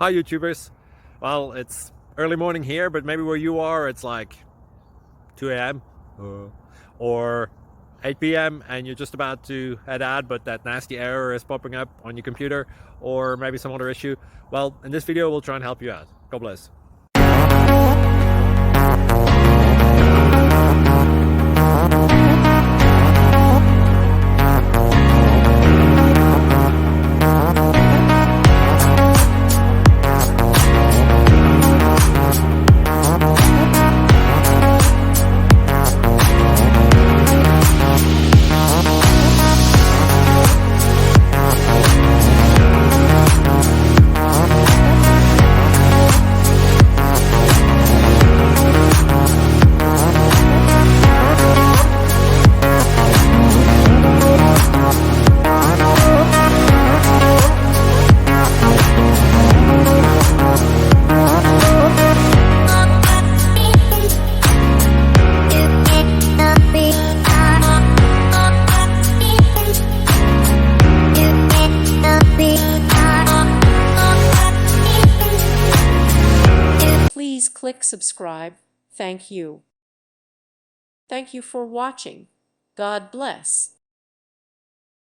Hi YouTubers. Well, it's early morning here, but maybe where you are it's like 2 a.m. or 8 p.m. and you're just about to head out, but that nasty error is popping up on your computer, or maybe some other issue. Well, in this video we'll try and help you out. God bless. Please click subscribe. Thank you. Thank you for watching. God bless.